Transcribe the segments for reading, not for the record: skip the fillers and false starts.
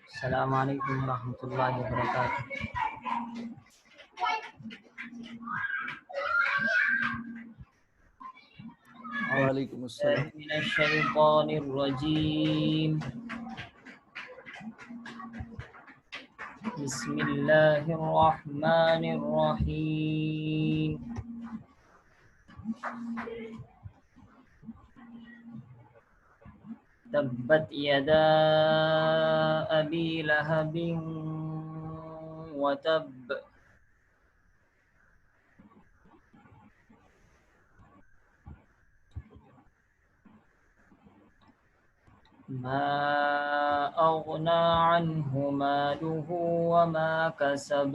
السلام علیکم ورحمۃ اللہ وبرکاتہ۔ وعلیکم السلام۔ من الشیطان الرجیم، بسم اللہ الرحمن الرحیم۔ تبت یدا ابی لہب وتب، ما اغنى عنه ماله وما كسب،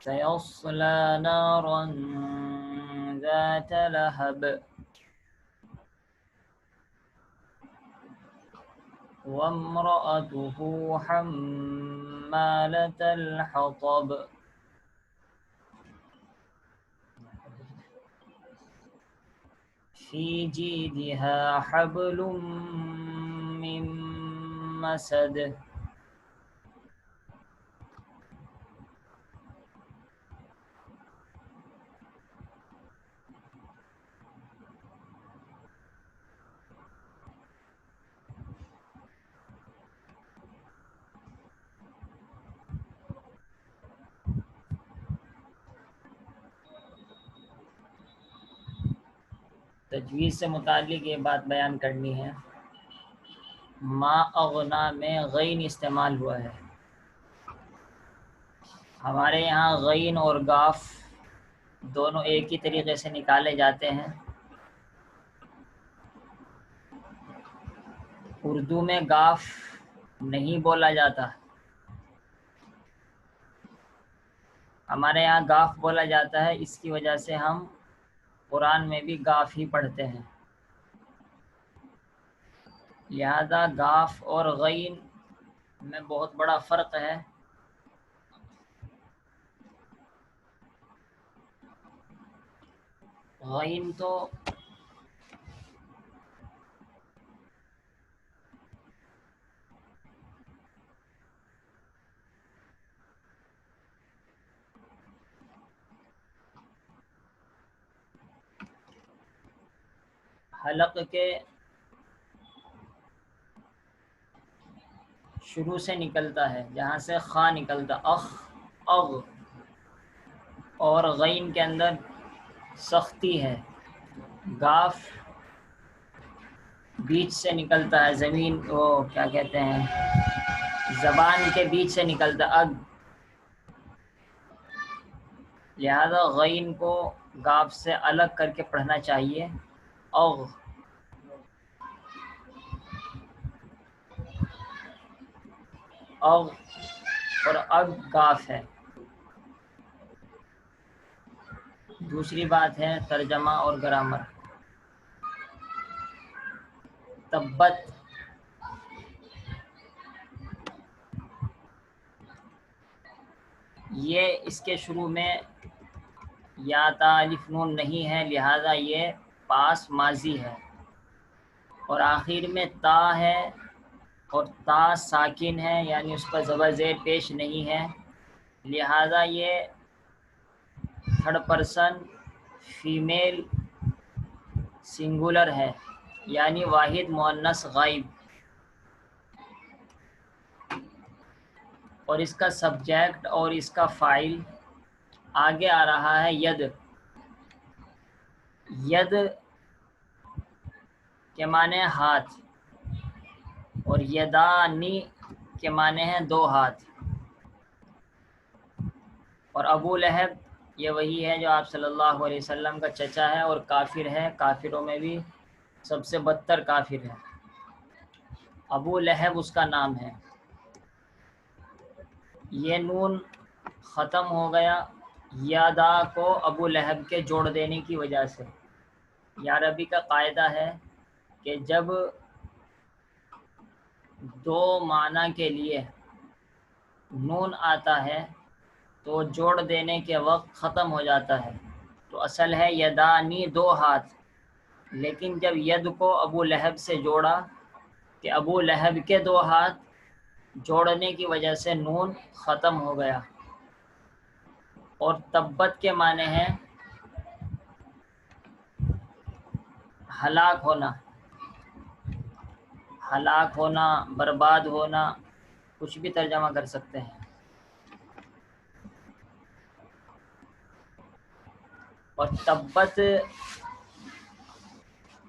سيصلى نارا ذات لهب وامرأته حمالة الحطب في جيدها حبل من مسد، تجویز سے متعلق یہ بات بیان کرنی ہے۔ ما اغنا میں غین استعمال ہوا ہے۔ ہمارے یہاں غین اور گاف دونوں ایک ہی طریقے سے نکالے جاتے ہیں۔ اردو میں گاف نہیں بولا جاتا، ہمارے یہاں گاف بولا جاتا ہے، اس کی وجہ سے ہم قرآن میں بھی گاف ہی پڑھتے ہیں۔ لہذا گاف اور غین میں بہت بڑا فرق ہے۔ غین تو حلق کے شروع سے نکلتا ہے، جہاں سے خا نکلتا، اخ اغ، اور غین کے اندر سختی ہے۔ گاف بیچ سے نکلتا ہے، زمین وہ کیا کہتے ہیں، زبان کے بیچ سے نکلتا اگ، لہذا غین کو گاف سے الگ کر کے پڑھنا چاہیے۔ اغ، اغ اور اگ گاف ہے۔ دوسری بات ہے ترجمہ اور گرامر۔ تبت، یہ اس کے شروع میں یا تا الف نون نہیں ہے، لہذا یہ پاس ماضی ہے، اور آخر میں تا ہے، اور تا ساکن ہے، یعنی اس پر زبر زیر پیش نہیں ہے، لہذا یہ تھرڈ پرسن فیمیل سنگولر ہے، یعنی واحد مؤنث غائب، اور اس کا سبجیکٹ اور اس کا فاعل آگے آ رہا ہے ید۔ ید کے معنی ہاتھ، اور یدانی کے معنی ہیں دو ہاتھ، اور ابو لہب یہ وہی ہے جو آپ صلی اللہ علیہ وسلم کا چچا ہے اور کافر ہے، کافروں میں بھی سب سے بدتر کافر ہے، ابو لہب اس کا نام ہے۔ یہ نون ختم ہو گیا یادا کو ابو لہب کے جوڑ دینے کی وجہ سے۔ یہ عربی کا قاعدہ ہے کہ جب دو معنی کے لیے نون آتا ہے تو جوڑ دینے کے وقت ختم ہو جاتا ہے، تو اصل ہے یدانی دو ہاتھ، لیکن جب ید کو ابو لہب سے جوڑا کہ ابو لہب کے دو ہاتھ، جوڑنے کی وجہ سے نون ختم ہو گیا۔ اور تبت کے معنی ہے ہلاک ہونا، ہلاک ہونا، برباد ہونا، کچھ بھی ترجمہ کر سکتے ہیں۔ اور تبت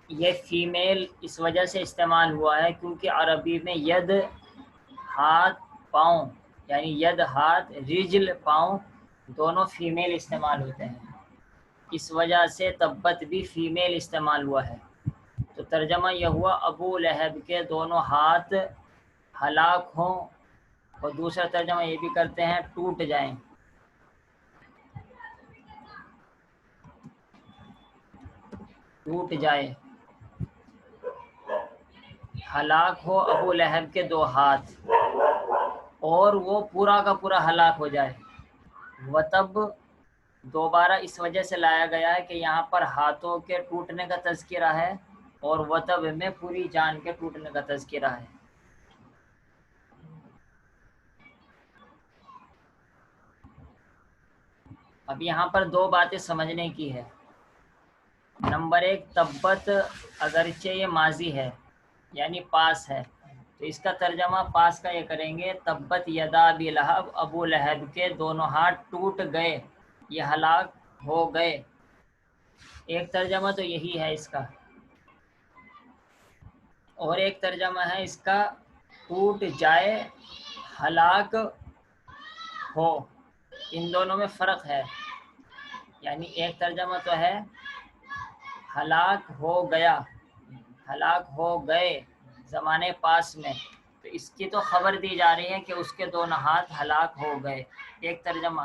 یہ فیمیل اس وجہ سے استعمال ہوا ہے کیونکہ عربی میں ید ہاتھ پاؤں، یعنی ید ہاتھ، رجل پاؤں، دونوں فیمیل استعمال ہوتے ہیں، اس وجہ سے تبت بھی فیمیل استعمال ہوا ہے۔ تو ترجمہ یہ ہوا ابو لہب کے دونوں ہاتھ ہلاک ہوں، اور دوسرا ترجمہ یہ بھی کرتے ہیں ٹوٹ جائیں۔ ٹوٹ جائے، ہلاک ہو ابو لہب کے دو ہاتھ، اور وہ پورا کا پورا ہلاک ہو جائے۔ وتب دوبارہ اس وجہ سے لایا گیا ہے کہ یہاں پر ہاتھوں کے ٹوٹنے کا تذکرہ ہے، اور وتب میں پوری جان کے ٹوٹنے کا تذکرہ ہے۔ اب یہاں پر دو باتیں سمجھنے کی ہے۔ نمبر ایک، تبت اگرچہ یہ ماضی ہے یعنی پاس ہے، تو اس کا ترجمہ پاس کا یہ کریں گے تبت یدا ابی لہب، ابو لہب کے دونوں ہاتھ ٹوٹ گئے، یہ ہلاک ہو گئے۔ ایک ترجمہ تو یہی ہے اس کا، اور ایک ترجمہ ہے اس کا ٹوٹ جائے، ہلاک ہو۔ ان دونوں میں فرق ہے، یعنی ایک ترجمہ تو ہے ہلاک ہو گیا، ہلاک ہو گئے زمانے پاس میں، تو اس کی تو خبر دی جا رہی ہے کہ اس کے دونوں ہاتھ ہلاک ہو گئے، ایک ترجمہ۔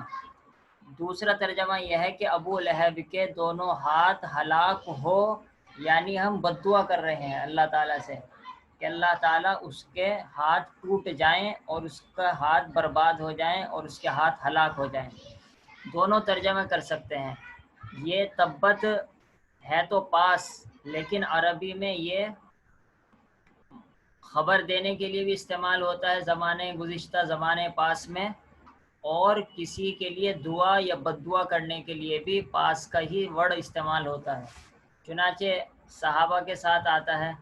دوسرا ترجمہ یہ ہے کہ ابو لہب کے دونوں ہاتھ ہلاک ہو، یعنی ہم بد دعا کر رہے ہیں اللہ تعالیٰ سے کہ اللہ تعالیٰ اس کے ہاتھ ٹوٹ جائیں اور اس کا ہاتھ برباد ہو جائیں اور اس کے ہاتھ ہلاک ہو جائیں۔ دونوں ترجمے کر سکتے ہیں۔ یہ تبت ہے تو پاس، لیکن عربی میں یہ خبر دینے کے لیے بھی استعمال ہوتا ہے زمانے گزشتہ، زمانے پاس میں، اور کسی کے لیے دعا یا بد دعا کرنے کے لیے بھی پاس کا ہی ورڈ استعمال ہوتا ہے۔ چنانچہ صحابہ کے ساتھ آتا ہے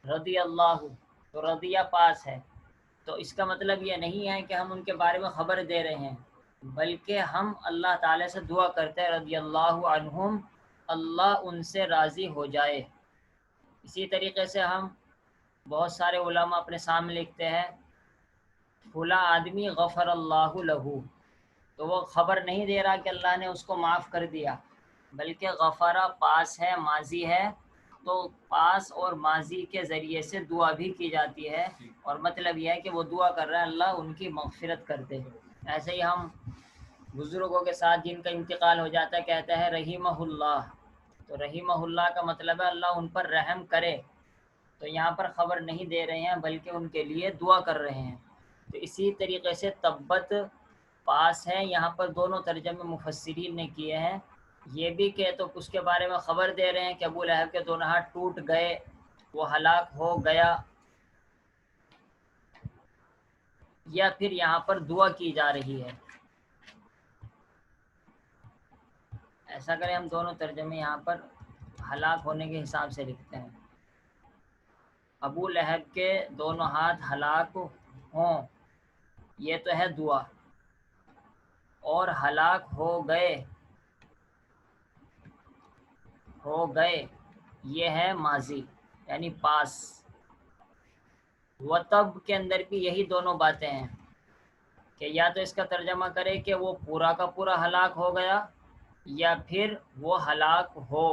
رضی اللہ، تو رضیہ پاس ہے، تو اس کا مطلب یہ نہیں ہے کہ ہم ان کے بارے میں خبر دے رہے ہیں، بلکہ ہم اللہ تعالیٰ سے دعا کرتے ہیں رضی اللہ عنہم، اللہ ان سے راضی ہو جائے۔ اسی طریقے سے ہم بہت سارے علماء اپنے سامنے لکھتے ہیں فلاں آدمی غفر اللہ لہو، تو وہ خبر نہیں دے رہا کہ اللہ نے اس کو معاف کر دیا، بلکہ غفرہ پاس ہے، ماضی ہے، تو پاس اور ماضی کے ذریعے سے دعا بھی کی جاتی ہے، اور مطلب یہ ہے کہ وہ دعا کر رہا ہے اللہ ان کی مغفرت کر دے۔ ایسے ہی ہم بزرگوں کے ساتھ جن کا انتقال ہو جاتا ہے کہتے ہیں رحمہ اللہ، تو رحمہ اللہ کا مطلب ہے اللہ ان پر رحم کرے، تو یہاں پر خبر نہیں دے رہے ہیں بلکہ ان کے لیے دعا کر رہے ہیں۔ تو اسی طریقے سے تبت پاس ہے، یہاں پر دونوں ترجمے مفسرین نے کیے ہیں، یہ بھی کہ تو اس کے بارے میں خبر دے رہے ہیں کہ ابو لہب کے دونوں ہاتھ ٹوٹ گئے، وہ ہلاک ہو گیا، یا پھر یہاں پر دعا کی جا رہی ہے۔ ایسا کریں ہم دونوں ترجمے یہاں پر ہلاک ہونے کے حساب سے لکھتے ہیں۔ ابو لہب کے دونوں ہاتھ ہلاک ہوں، یہ تو ہے دعا، اور ہلاک ہو گئے، ہو گئے یہ ہے ماضی یعنی پاس۔ وتب کے اندر بھی یہی دونوں باتیں ہیں کہ یا تو اس کا ترجمہ کرے کہ وہ پورا کا پورا ہلاک ہو گیا، یا پھر وہ ہلاک ہو،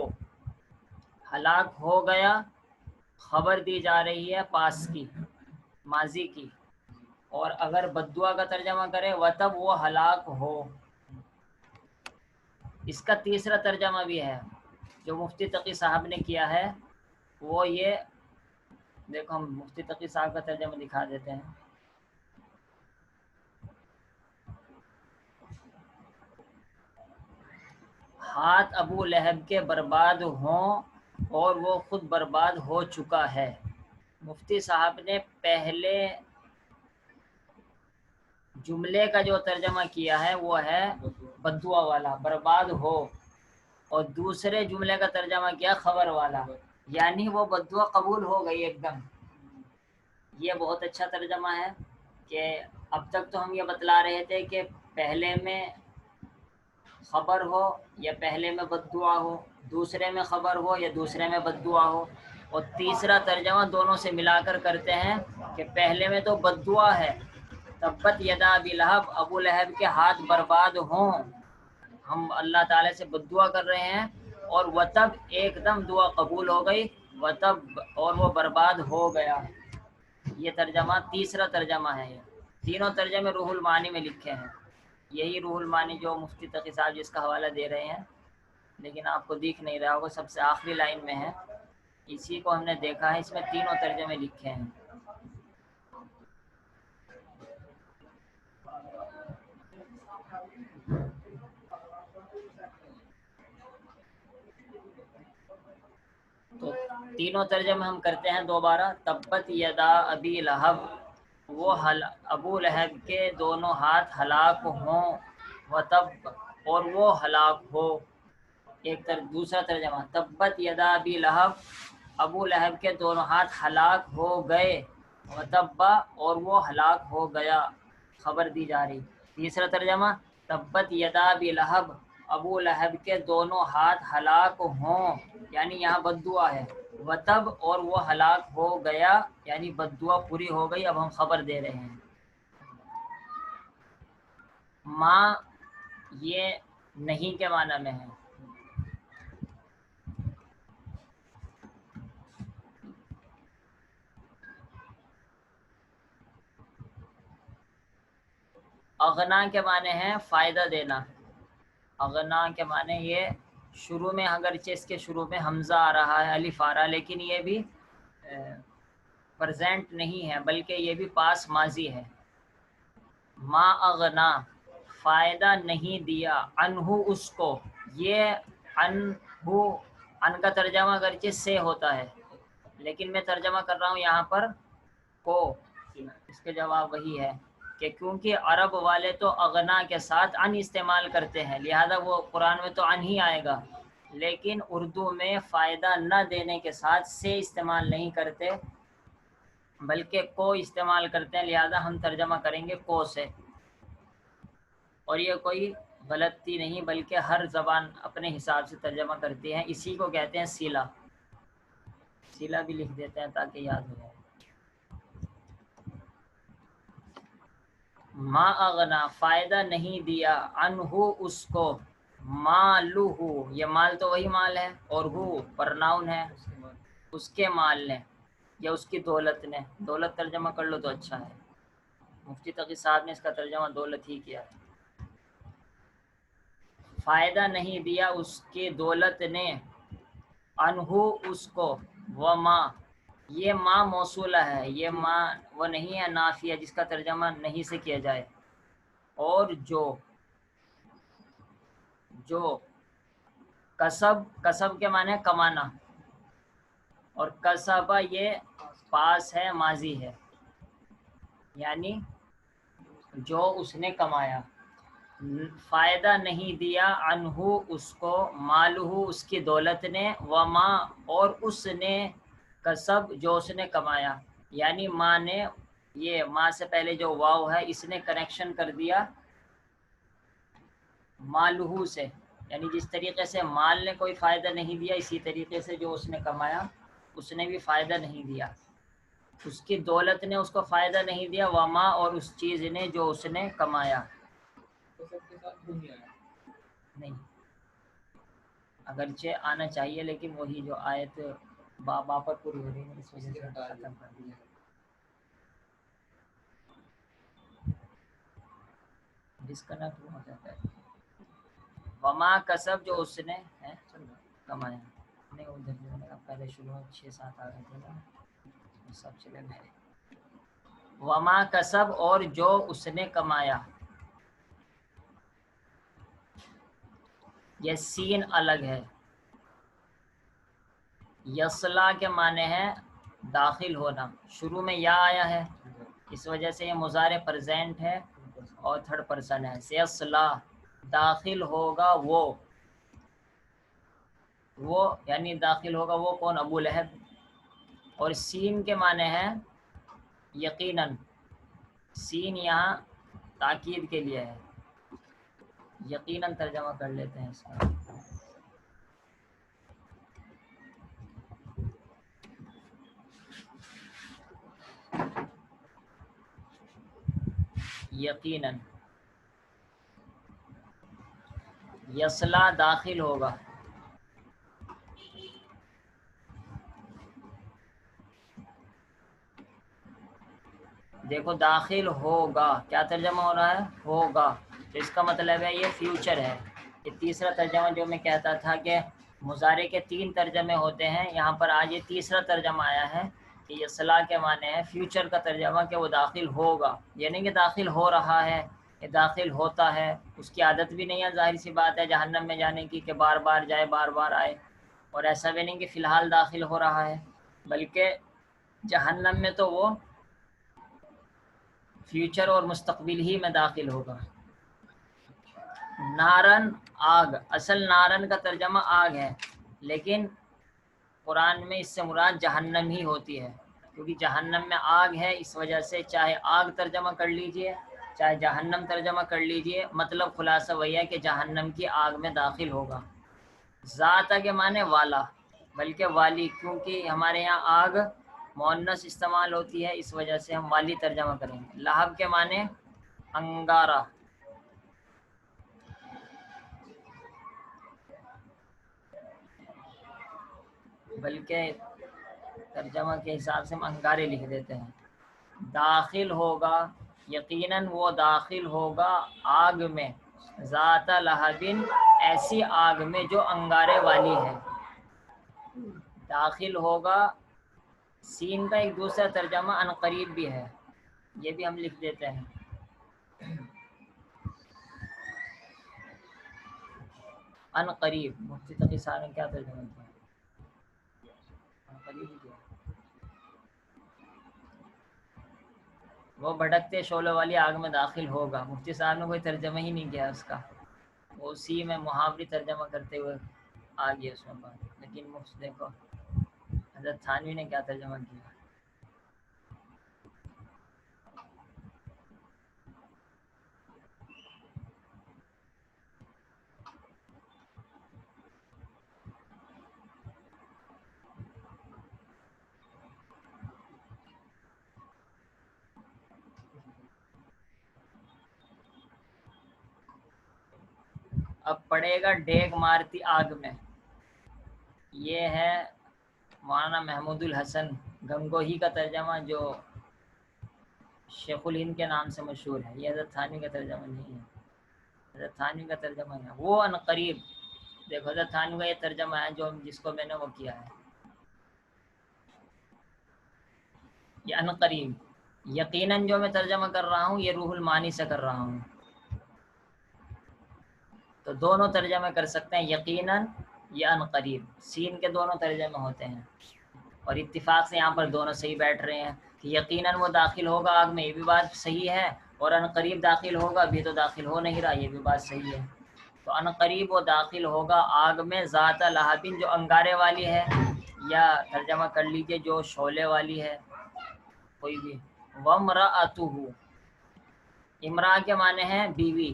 ہلاک ہو گیا خبر دی جا رہی ہے پاس کی، ماضی کی، اور اگر بد دعا کا ترجمہ کرے وتب وہ ہلاک ہو۔ اس کا تیسرا ترجمہ بھی ہے جو مفتی تقی صاحب نے کیا ہے، وہ یہ دیکھو، ہم مفتی تقی صاحب کا ترجمہ دکھا دیتے ہیں۔ ہاتھ ابو لہب کے برباد ہوں اور وہ خود برباد ہو چکا ہے۔ مفتی صاحب نے پہلے جملے کا جو ترجمہ کیا ہے وہ ہے بددعا والا، برباد ہو، اور دوسرے جملے کا ترجمہ کیا خبر والا، یعنی وہ بددعا قبول ہو گئی ایک دم۔ یہ بہت اچھا ترجمہ ہے کہ اب تک تو ہم یہ بتلا رہے تھے کہ پہلے میں خبر ہو یا پہلے میں بددعا ہو، دوسرے میں خبر ہو یا دوسرے میں بددعا ہو، اور تیسرا ترجمہ دونوں سے ملا کر کرتے ہیں کہ پہلے میں تو بددعا ہے، تبت یدا ابی لہب، ابو لہب کے ہاتھ برباد ہوں، ہم اللہ تعالیٰ سے بددعا کر رہے ہیں، اور وتب ایک دم دعا قبول ہو گئی، وتب اور وہ برباد ہو گیا۔ یہ ترجمہ تیسرا ترجمہ ہے۔ یہ تینوں ترجمے روح المعانی میں لکھے ہیں، یہی روح المعانی جو مفتی تقی صاحب جس کا حوالہ دے رہے ہیں، لیکن آپ کو دکھ نہیں رہا ہوگا، سب سے آخری لائن میں ہے، اسی کو ہم نے دیکھا ہے، اس میں تینوں ترجمے لکھے ہیں۔ تو تینوں ترجمے ہم کرتے ہیں دوبارہ۔ تبت یدا ابی لہب، وہ ابو لہب کے دونوں ہاتھ ہلاک ہوں، وتب اور وہ ہلاک ہو۔ دوسرا ترجمہ تبت یدا ابی لہب، ابو لہب کے دونوں ہاتھ ہلاک ہو گئے، وتبا اور وہ ہلاک ہو گیا، خبر دی جا رہی۔ تیسرا ترجمہ تبت یدا ابی لہب، ابو لہب کے دونوں ہاتھ ہلاک ہوں، یعنی یہاں بددعا ہے، وتب اور وہ ہلاک ہو گیا، یعنی بددعا پوری ہو گئی، اب ہم خبر دے رہے ہیں۔ ماں یہ نہیں کے معنی میں ہے۔ اغنا کے معنی ہے فائدہ دینا، اغنا کے معنی یہ شروع میں اگرچہ اس کے شروع میں حمزہ آ رہا ہے، الف آ رہا ہے، لیکن یہ بھی پرزینٹ نہیں ہے بلکہ یہ بھی پاس ماضی ہے۔ ما اغنا فائدہ نہیں دیا، انہو اس کو، یہ انہو، ان کا ترجمہ اگرچہ سے ہوتا ہے لیکن میں ترجمہ کر رہا ہوں یہاں پر کو، اس کے جواب وہی ہے کہ کیونکہ عرب والے تو اغنا کے ساتھ ان استعمال کرتے ہیں، لہذا وہ قرآن میں تو ان ہی آئے گا، لیکن اردو میں فائدہ نہ دینے کے ساتھ سے استعمال نہیں کرتے بلکہ کو استعمال کرتے ہیں، لہذا ہم ترجمہ کریں گے کو سے۔ اور یہ کوئی غلطی نہیں بلکہ ہر زبان اپنے حساب سے ترجمہ کرتی ہے، اسی کو کہتے ہیں سیلا، سیلا بھی لکھ دیتے ہیں تاکہ یاد ہو جائے۔ ما اغنا فائدہ نہیں دیا، انہو اس کو، مالہو یہ مال تو وہی مال ہے، اور ہو پرناؤن ہے، اس کے مال نے یا اس کی دولت نے، دولت ترجمہ کر لو تو اچھا ہے، مفتی تقی صاحب نے اس کا ترجمہ دولت ہی کیا ہے۔ فائدہ نہیں دیا اس کی دولت نے، انہو اس کو، وما یہ ماں موصولہ ہے، یہ ماں وہ نہیں ہے نافیہ جس کا ترجمہ نہیں سے کیا جائے، اور جو کسب، کسب کے معنی کمانا، اور کسبہ یہ پاس ہے ماضی ہے، یعنی جو اس نے کمایا۔ فائدہ نہیں دیا انہو اس کو، مالہو اس کی دولت نے، وما اور اس نے، کسب جو اس نے کمایا، یعنی ماں نے، یہ ماں سے پہلے جو واو ہے اس نے کنیکشن کر دیا مالہو سے، یعنی جس طریقے سے مال نے کوئی فائدہ نہیں دیا اسی طریقے سے جو اس نے کمایا اس نے بھی فائدہ نہیں دیا، اس کی دولت نے اس کو فائدہ نہیں دیا، وما اور اس چیز نے جو اس نے کمایا۔ نہیں اگرچہ آنا چاہیے لیکن وہی جو آیت بابا پر پوری ہو رہی ہے اس وجہ سے ختم کر دیا۔ ڈسکنیکٹ ہو جاتا ہے۔ وما کسب جو اس نے کمایا، نہیں ادھر جو ہے پہلے شروع میں 6-7 آ رہے تھے نا سب چلے گئے۔ وما کسب اور جو اس نے کمایا، یہ سین الگ ہے. یصلا کے معنی ہے داخل ہونا. شروع میں یا آیا ہے اس وجہ سے یہ مضارع پریزنٹ ہے اور تھرڈ پرسن ہے. سیصلا داخل ہوگا وہ یعنی داخل ہوگا وہ کون؟ ابو لہب. اور سین کے معنی ہے یقیناً. سین یہاں تاکید کے لیے ہے. یقیناً ترجمہ کر لیتے ہیں اس کا. یقیناً یصلا داخل ہوگا. دیکھو داخل ہوگا کیا ترجمہ ہو رہا ہے؟ ہوگا. تو اس کا مطلب ہے یہ فیوچر ہے. یہ تیسرا ترجمہ جو میں کہتا تھا کہ مضارع کے 3 ترجمے ہوتے ہیں، یہاں پر آج یہ تیسرا ترجمہ آیا ہے کہ یصلا کے معنی ہے فیوچر کا ترجمہ کہ وہ داخل ہوگا. یعنی کہ داخل ہو رہا ہے، یہ داخل ہوتا ہے. اس کی عادت بھی نہیں ہے، ظاہر سی بات ہے جہنم میں جانے کی کہ بار بار جائے بار بار آئے. اور ایسا بھی نہیں کہ فی الحال داخل ہو رہا ہے، بلکہ جہنم میں تو وہ فیوچر اور مستقبل ہی میں داخل ہوگا. نارن آگ، اصل نارن کا ترجمہ آگ ہے، لیکن قرآن میں اس سے مراد جہنم ہی ہوتی ہے، کیونکہ جہنم میں آگ ہے. اس وجہ سے چاہے آگ ترجمہ کر لیجئے چاہے جہنم ترجمہ کر لیجئے، مطلب خلاصہ وہی ہے کہ جہنم کی آگ میں داخل ہوگا. ذات کے معنی والا، بلکہ والی، کیونکہ ہمارے یہاں آگ مؤنث استعمال ہوتی ہے اس وجہ سے ہم والی ترجمہ کریں گے. لہب کے معنی انگارہ. بلکہ ترجمہ کے حساب سے ہم انگارے لکھ دیتے ہیں. داخل ہوگا، یقیناً وہ داخل ہوگا آگ میں. ذات لہب، ایسی آگ میں جو انگارے والی ہے. داخل ہوگا سین کا ایک دوسرا ترجمہ عنقریب بھی ہے، یہ بھی ہم لکھ دیتے ہیں. عنقریب مفتی تقی صاحب نے کیا ترجمہ کیا؟ عنقریب ہی کیا؟ وہ بھٹکتے شعلوں والی آگ میں داخل ہوگا. مفتی صاحب نے کوئی ترجمہ ہی نہیں کیا اس کا، وہ اسی میں محاوری ترجمہ کرتے ہوئے آ گیا اس میں بات. لیکن دیکھو حضرت تھانوی نے کیا ترجمہ کیا. اب پڑے گا ڈیگ مارتی آگ میں. یہ ہے مولانا محمود الحسن گنگوہی کا ترجمہ جو شیخ الہند کے نام سے مشہور ہے. یہ حضرت تھانوی کا ترجمہ نہیں ہے. حضرت تھانوی کا ترجمہ ہے وہ عنقریب. دیکھو حضرت تھانوی کا یہ ترجمہ ہے جو جس کو میں نے وہ کیا ہے، یہ عنقریب. یقیناً جو میں ترجمہ کر رہا ہوں یہ روح المعانی سے کر رہا ہوں. تو دونوں ترجمے کر سکتے ہیں، یقیناً یا عنقریب. سین کے دونوں ترجمے ہوتے ہیں، اور اتفاق سے یہاں پر دونوں صحیح بیٹھ رہے ہیں کہ یقیناً وہ داخل ہوگا آگ میں، یہ بھی بات صحیح ہے. اور عنقریب داخل ہوگا، ابھی تو داخل ہو نہیں رہا، یہ بھی بات صحیح ہے. تو عنقریب وہ داخل ہوگا آگ میں. ذات لہب جو انگارے والی ہے، یا ترجمہ کر لیجئے جو شعلے والی ہے، کوئی بھی. وامرأتہ، امرا کے معنی ہے بیوی.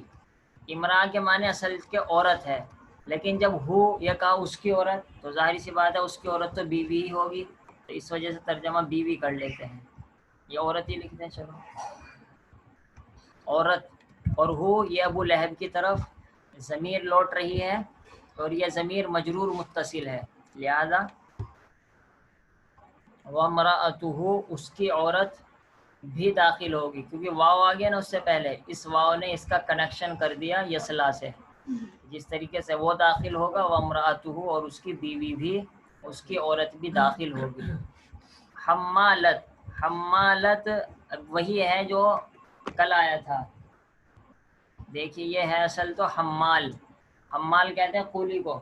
امرا کے معنی اصل کے عورت ہے، لیکن جب ہو یہ کہا اس کی عورت، تو ظاہر سی بات ہے اس کی عورت تو بیوی ہی ہوگی، تو اس وجہ سے ترجمہ بیوی کر لیتے ہیں. یہ عورت ہی لکھتے ہیں، چلو عورت. اور ہو یہ ابو لہب کی طرف ضمیر لوٹ رہی ہے، اور یہ ضمیر مجرور متصل ہے، لہذا وامرأتہ، اس کی عورت بھی داخل ہوگی، کیونکہ واو آ گیا نا اس سے پہلے. اس واو نے اس کا کنیکشن کر دیا یصلا سے. جس طریقے سے وہ داخل ہوگا وامرأتہ، اور اس کی بیوی بھی، اس کی عورت بھی داخل ہوگی. حمالت، حمالت وہی ہے جو کل آیا تھا. دیکھیے یہ ہے اصل تو حمال. حمال کہتے ہیں قولی کو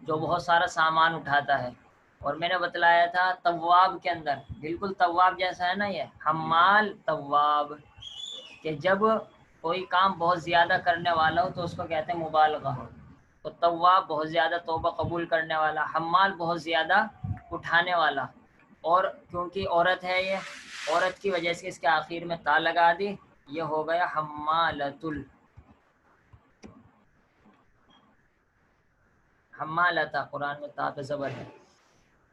جو بہت سارا سامان اٹھاتا ہے. اور میں نے بتلایا تھا طواب کے اندر بالکل طواب جیسا ہے نا یہ حمال طواب، کہ جب کوئی کام بہت زیادہ کرنے والا ہو تو اس کو کہتے ہیں مبالغہ. تو طواب بہت زیادہ توبہ قبول کرنے والا، حمال بہت زیادہ اٹھانے والا. اور کیونکہ عورت ہے یہ، عورت کی وجہ سے اس کے آخر میں تا لگا دی، یہ ہو گیا حمالۃ حمالتا. قرآن میں تا پہ زبر ہے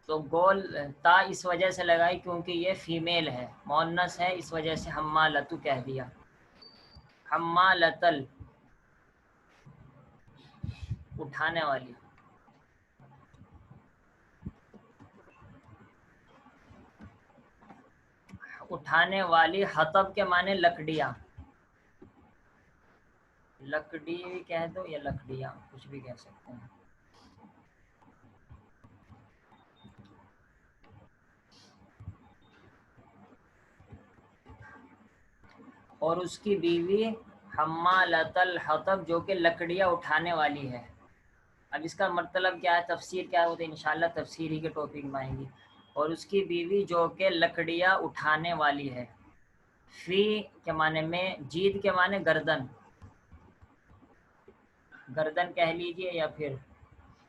تو گول تا اس وجہ سے لگائی کیونکہ یہ فیمیل ہے، مؤنث ہے، اس وجہ سے حمالتو کہہ دیا. حمالتل اٹھانے والی. اٹھانے والی حطب کے معنی لکڑیاں، لکڑی کہہ دو یا لکڑیاں کچھ بھی کہہ سکتے ہیں. اور اس کی بیوی حمالۃ الحطب جو کہ لکڑیاں اٹھانے والی ہے. اب اس کا مطلب کیا ہے، تفسیر کیا ہے، وہ تو انشاءاللہ تفسیر ہی کے ٹاپک میں آئیں گی. اور اس کی بیوی جو کہ لکڑیاں اٹھانے والی ہے. فی کے معنی میں، جید کے معنی گردن، گردن کہہ لیجئے یا پھر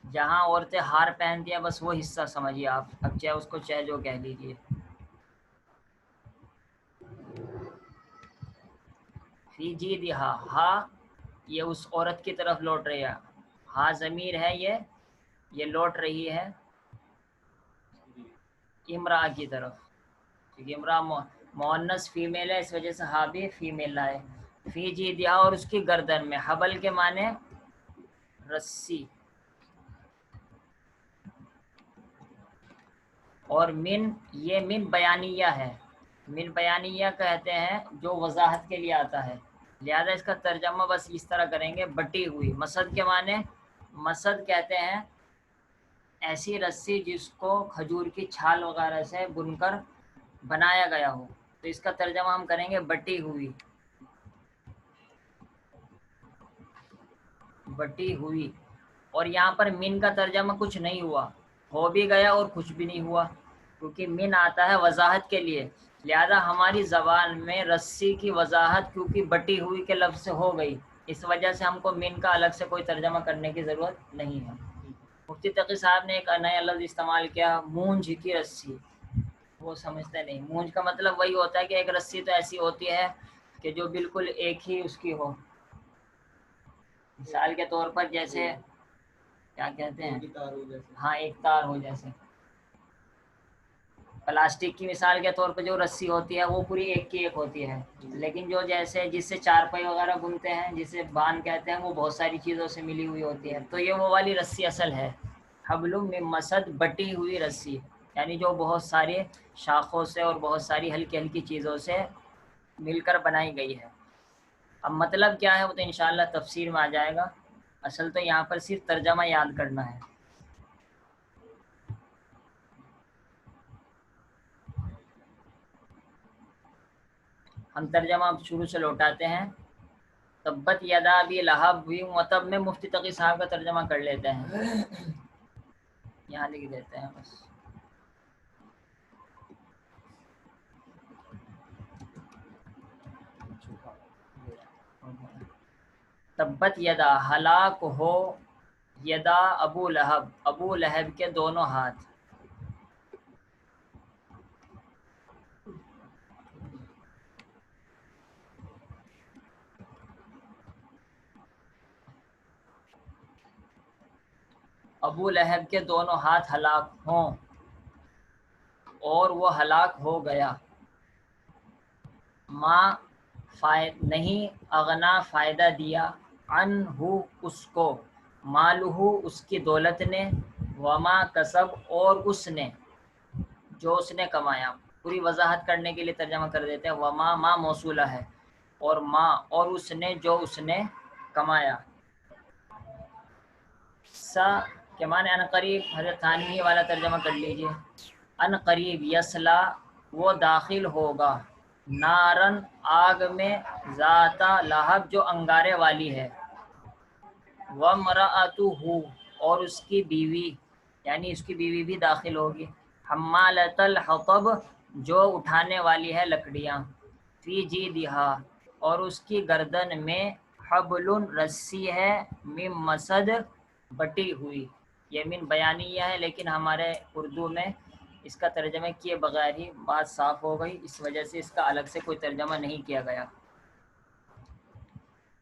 جہاں عورتیں ہار پہنتی ہیں بس وہ حصہ سمجھیے آپ. اب چاہے اس کو چاہے جو کہہ لیجئے. فی جیدہا، ہا یہ اس عورت کی طرف لوٹ رہی ہے، ہا ضمیر ہے یہ لوٹ رہی ہے امرا کی طرف، کیونکہ امرا مؤنث فیمیل ہے اس وجہ سے ہا بھی فیمیل لائے. فی جیدہا اور اس کی گردن میں، حبل کے معنی رسی. اور من یہ من بیانیہ ہے، من بیانیہ کہتے ہیں جو وضاحت کے لیے آتا ہے، لہذا اس کا ترجمہ بس اس طرح کریں گے بٹی ہوئی. مسد کے معنی، مسد کہتے ہیں ایسی رسی جس کو کھجور کی چھال وغیرہ سے بن کر بنایا گیا ہو، تو اس کا ترجمہ ہم کریں گے بٹی ہوئی. بٹی ہوئی. اور یہاں پر من کا ترجمہ کچھ نہیں ہوا، ہو بھی گیا اور کچھ بھی نہیں ہوا، کیونکہ من آتا ہے وضاحت کے لیے. لہذا ہماری زبان میں رسی کی وضاحت کیونکہ بٹی ہوئی کے لفظ سے ہو گئی، اس وجہ سے ہم کو من کا الگ سے کوئی ترجمہ کرنے کی ضرورت نہیں ہے. مفتی تقی صاحب نے ایک نیا لفظ استعمال کیا، مونجھ کی رسی. وہ سمجھتے نہیں، مونجھ کا مطلب وہی ہوتا ہے کہ ایک رسی تو ایسی ہوتی ہے کہ جو بالکل ایک ہی اس کی ہو. مثال کے طور پر جیسے کیا کہتے ہیں، ہاں ایک تار ہو. جیسے پلاسٹک کی مثال کے طور پہ جو رسی ہوتی ہے وہ پوری ایک کی ایک ہوتی ہے، لیکن جو جیسے جس سے چارپائی وغیرہ بنتے ہیں جسے بان کہتے ہیں وہ بہت ساری چیزوں سے ملی ہوئی ہوتی ہے. تو یہ وہ والی رسی اصل ہے، حبل من مسد بٹی ہوئی رسی، یعنی جو بہت سارے شاخوں سے اور بہت ساری ہلکی ہلکی چیزوں سے مل کر بنائی گئی ہے. اب مطلب کیا ہے وہ تو انشاءاللہ تفسیر میں آ جائے گا، اصل تو یہاں پر صرف ترجمہ یاد کرنا ہے. ہم ترجمہ اب شروع سے لوٹاتے ہیں. تبت یدا ابی لہب بھی مطلب میں مفتی تقی صاحب کا ترجمہ کر لیتے ہیں، یہاں لکھ دیتے ہیں بس. تبت یدا ہلاک ہو، یدا ابو لہب، ابو لہب کے دونوں ہاتھ. ابو لہب کے دونوں ہاتھ ہلاک ہوں، اور وہ ہلاک ہو گیا. ماں نہیں اغنا فائدہ دیا، عنہ اس کو، مالہ اس کی دولت نے، وما کسب اور اس نے جو اس نے کمایا. پوری وضاحت کرنے کے لیے ترجمہ کر دیتے ہیں، وما ما موصولہ ہے، اور ماں اور اس نے جو اس نے کمایا. سا کے معنی ان قریب، حضرت تھانوی والا ترجمہ کر لیجئے. ان قریب، یسلا وہ داخل ہوگا، نارن آگ میں، ذات لہب جو انگارے والی ہے. وَامْرَأَتُهُ اور اس کی بیوی، یعنی اس کی بیوی بھی داخل ہوگی، حمالۃ الحطب جو اٹھانے والی ہے لکڑیاں، فی جیدہا اور اس کی گردن میں حبل رسی ہے، من مسد بٹی ہوئی، یہ من بیانیہ ہے لیکن ہمارے اردو میں اس کا ترجمہ کیے بغیر ہی بات صاف ہو گئی، اس وجہ سے اس کا الگ سے کوئی ترجمہ نہیں کیا گیا۔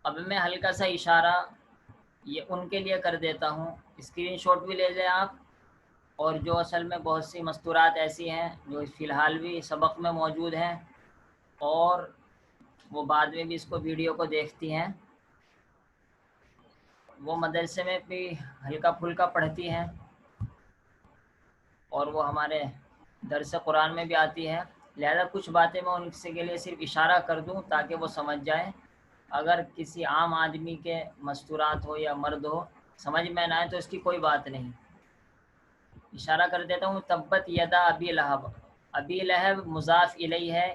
اب میں ہلکا سا اشارہ یہ ان کے لیے کر دیتا ہوں، اسکرین شاٹ بھی لے لیں آپ، اور جو اصل میں بہت سی مستورات ایسی ہیں جو فی الحال بھی سبق میں موجود ہیں اور وہ بعد میں بھی اس کو ویڈیو کو دیکھتی ہیں، وہ مدرسے میں بھی ہلکا پھلکا پڑھتی ہیں اور وہ ہمارے درس قرآن میں بھی آتی ہے، لہذا کچھ باتیں میں ان سے کے لیے صرف اشارہ کر دوں تاکہ وہ سمجھ جائیں۔ اگر کسی عام آدمی کے مستورات ہو یا مرد ہو سمجھ میں نہ آئے تو اس کی کوئی بات نہیں، اشارہ کر دیتا ہوں۔ تبت یدا ابی لہب، ابی لہب مضاف الیہ ہے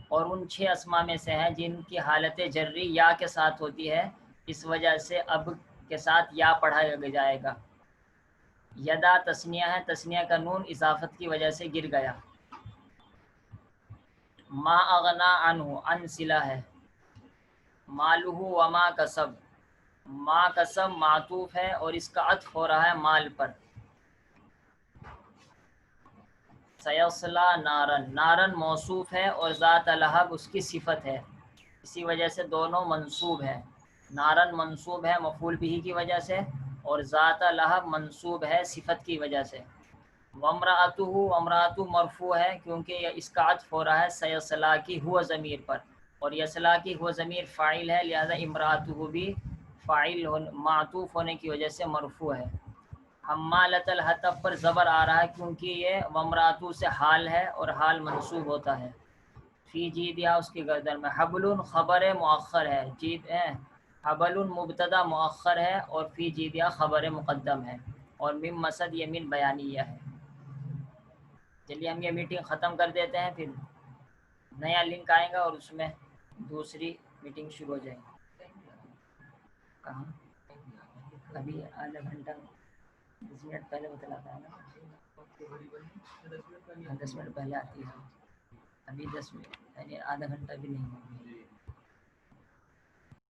اور ان 6 اسما میں سے ہے جن کی حالت جری یا کے ساتھ ہوتی ہے، اس وجہ سے اب کے ساتھ یا پڑھایا جائے گا۔ یدا تسنیہ ہے، تسنیہ کا نون اضافت کی وجہ سے گر گیا۔ ما اغنا عنہ، عن صلہ ہے، مالہ وما کسب، ما کسب معطوف ہے اور اس کا عطف ہو رہا ہے مال پر۔ سیصلا نارن، نارن موصوف ہے اور ذات لہب اس کی صفت ہے، اسی وجہ سے دونوں منصوب ہیں، نارن منصوب ہے مفعول بھی کی وجہ سے اور ذات لہب منصوب ہے صفت کی وجہ سے۔ وامرأتہ، امرأتہ مرفوع ہے کیونکہ اس کا عطف ہو رہا ہے سیصلا کی ہوا ضمیر پر، اور یصلا کی ہوا ضمیر فاعل ہے، لہذا امرأتہ بھی فاعل معطوف ہونے کی وجہ سے مرفوع ہے۔ حمالۃ الحطب پر زبر آ رہا ہے کیونکہ یہ وامرأتہ سے حال ہے اور حال منصوب ہوتا ہے۔ فی جیدہا اس کی گردن میں، حبل خبر مؤخر ہے، جید حبل مبتدا مؤخر ہے اور فی جیدہا خبر مقدم ہے، اور من مسد یہ من بیانیہ ہے۔ چلیے ہم یہ میٹنگ ختم کر دیتے ہیں، پھر نیا لنک آئے گا اور اس میں دوسری میٹنگ شروع ہو جائے گی۔ کہاں؟ ابھی آدھا گھنٹہ 10 منٹ پہلے بتلاتا ہے نا، 10 منٹ پہلے آتی ہے، ابھی 10 منٹ یعنی آدھا گھنٹہ بھی نہیں ہوگا۔